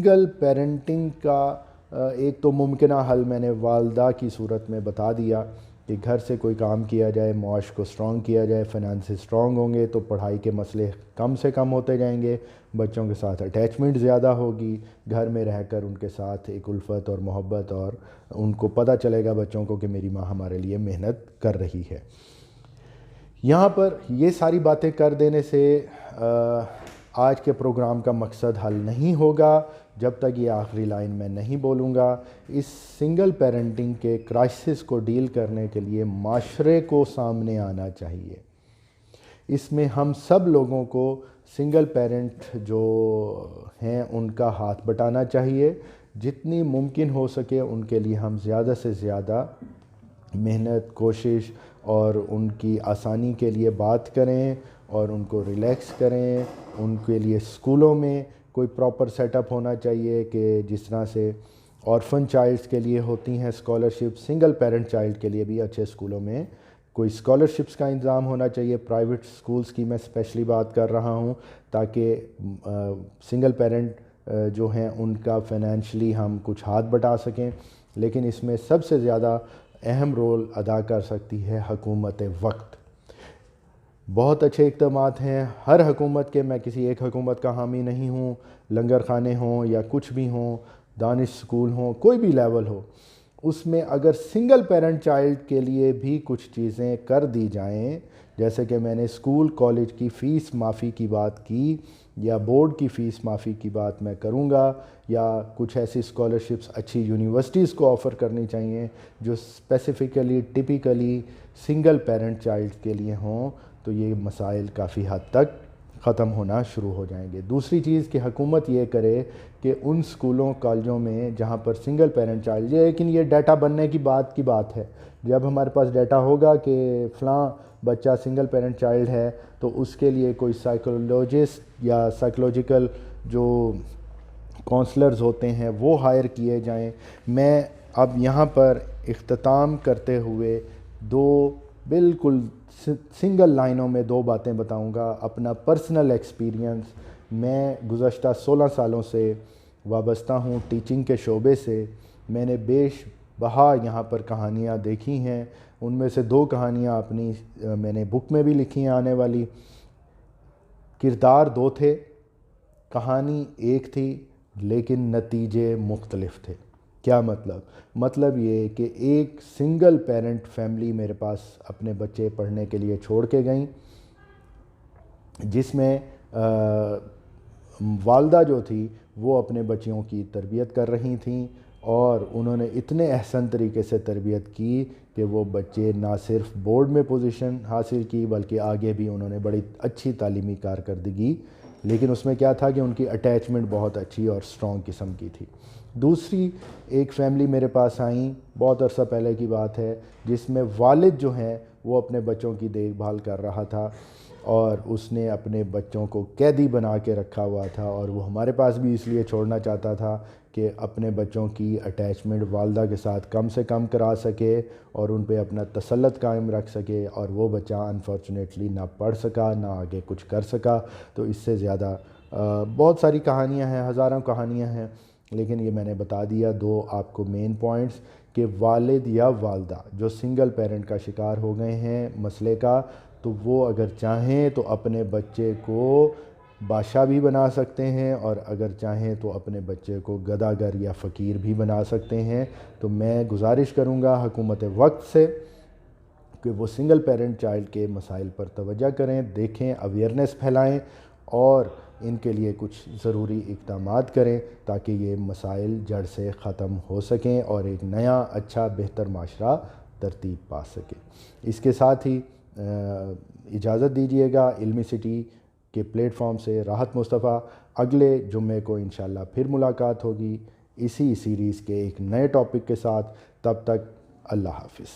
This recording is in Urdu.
سنگل پیرنٹنگ کا ایک تو ممکنہ حل میں نے والدہ کی صورت میں بتا دیا کہ گھر سے کوئی کام کیا جائے، معاش کو سٹرونگ کیا جائے، فنانس سٹرونگ ہوں گے تو پڑھائی کے مسئلے کم سے کم ہوتے جائیں گے، بچوں کے ساتھ اٹیچمنٹ زیادہ ہوگی، گھر میں رہ کر ان کے ساتھ ایک الفت اور محبت، اور ان کو پتہ چلے گا بچوں کو کہ میری ماں ہمارے لیے محنت کر رہی ہے۔ یہاں پر یہ ساری باتیں کر دینے سے آج کے پروگرام کا مقصد حل نہیں ہوگا جب تک یہ آخری لائن میں نہیں بولوں گا۔ اس سنگل پیرنٹنگ کے کرائسس کو ڈیل کرنے کے لیے معاشرے کو سامنے آنا چاہیے۔ اس میں ہم سب لوگوں کو سنگل پیرنٹ جو ہیں ان کا ہاتھ بٹانا چاہیے، جتنی ممکن ہو سکے ان کے لیے ہم زیادہ سے زیادہ محنت، کوشش اور ان کی آسانی کے لیے بات کریں اور ان کو ریلیکس کریں۔ ان کے لیے اسکولوں میں کوئی پراپر سیٹ اپ ہونا چاہیے کہ جس طرح سے آرفن چائلڈس کے لیے ہوتی ہیں اسکالرشپ، سنگل پیرنٹ چائلڈ کے لیے بھی اچھے اسکولوں میں کوئی اسکالرشپس کا انتظام ہونا چاہیے۔ پرائیویٹ اسکولس کی میں اسپیشلی بات کر رہا ہوں تاکہ سنگل پیرنٹ جو ہیں ان کا فائنینشلی ہم کچھ ہاتھ بٹا سکیں۔ لیکن اس میں سب سے زیادہ اہم رول ادا کر سکتی ہے حکومت وقت۔ بہت اچھے اقدامات ہیں ہر حکومت کے، میں کسی ایک حکومت کا حامی نہیں ہوں، لنگر خانے ہوں یا کچھ بھی ہوں، دانش اسکول ہوں، کوئی بھی لیول ہو، اس میں اگر سنگل پیرنٹ چائلڈ کے لیے بھی کچھ چیزیں کر دی جائیں، جیسے کہ میں نے اسکول کالج کی فیس معافی کی بات کی یا بورڈ کی فیس معافی کی بات میں کروں گا، یا کچھ ایسی اسکالرشپس اچھی یونیورسٹیز کو آفر کرنی چاہیے جو specifically typically single parent child کے لیے ہوں، تو یہ مسائل کافی حد تک ختم ہونا شروع ہو جائیں گے۔ دوسری چیز کہ حکومت یہ کرے کہ ان اسکولوں کالجوں میں جہاں پر سنگل پیرنٹ چائلڈ، لیکن یہ ڈیٹا بننے کی بات ہے، جب ہمارے پاس ڈیٹا ہوگا کہ فلاں بچہ سنگل پیرنٹ چائلڈ ہے تو اس کے لیے کوئی سائیکولوجسٹ یا سائیکولوجیکل جو کونسلرز ہوتے ہیں وہ ہائر کیے جائیں۔ میں اب یہاں پر اختتام کرتے ہوئے دو بالکل سنگل لائنوں میں دو باتیں بتاؤں گا۔ اپنا پرسنل ایکسپیرینس، میں گزشتہ 16 سالوں سے وابستہ ہوں ٹیچنگ کے شعبے سے۔ میں نے بیش بہا یہاں پر کہانیاں دیکھی ہیں، ان میں سے دو کہانیاں اپنی میں نے بک میں بھی لکھی ہیں آنے والی۔ کردار دو تھے، کہانی ایک تھی، لیکن نتیجے مختلف تھے۔ کیا مطلب یہ کہ ایک سنگل پیرنٹ فیملی میرے پاس اپنے بچے پڑھنے کے لیے چھوڑ کے گئیں، جس میں والدہ جو تھی وہ اپنے بچیوں کی تربیت کر رہی تھیں، اور انہوں نے اتنے احسن طریقے سے تربیت کی کہ وہ بچے نہ صرف بورڈ میں پوزیشن حاصل کی بلکہ آگے بھی انہوں نے بڑی اچھی تعلیمی کارکردگی، لیکن اس میں کیا تھا کہ ان کی اٹیچمنٹ بہت اچھی اور سٹرونگ قسم کی تھی۔ دوسری ایک فیملی میرے پاس آئیں، بہت عرصہ پہلے کی بات ہے، جس میں والد جو ہیں وہ اپنے بچوں کی دیکھ بھال کر رہا تھا، اور اس نے اپنے بچوں کو قیدی بنا کے رکھا ہوا تھا، اور وہ ہمارے پاس بھی اس لیے چھوڑنا چاہتا تھا کہ اپنے بچوں کی اٹیچمنٹ والدہ کے ساتھ کم سے کم کرا سکے اور ان پہ اپنا تسلط قائم رکھ سکے، اور وہ بچہ انفارچونیٹلی نہ پڑھ سکا نہ آگے کچھ کر سکا۔ تو اس سے زیادہ بہت ساری کہانیاں ہیں، ہزاروں کہانیاں ہیں، لیکن یہ میں نے بتا دیا دو آپ کو مین پوائنٹس کہ والد یا والدہ جو سنگل پیرنٹ کا شکار ہو گئے ہیں مسئلے کا، تو وہ اگر چاہیں تو اپنے بچے کو بادشاہ بھی بنا سکتے ہیں، اور اگر چاہیں تو اپنے بچے کو گداگر یا فقیر بھی بنا سکتے ہیں۔ تو میں گزارش کروں گا حکومت وقت سے کہ وہ سنگل پیرنٹ چائلڈ کے مسائل پر توجہ کریں، دیکھیں، اویئرنیس پھیلائیں اور ان کے لیے کچھ ضروری اقدامات کریں تاکہ یہ مسائل جڑ سے ختم ہو سکیں اور ایک نیا اچھا بہتر معاشرہ ترتیب پا سکے۔ اس کے ساتھ ہی اجازت دیجیے گا علمی سٹی کے پلیٹ فارم سے راحت مصطفیٰ، اگلے جمعے کو انشاءاللہ پھر ملاقات ہوگی اسی سیریز کے ایک نئے ٹاپک کے ساتھ۔ تب تک اللہ حافظ۔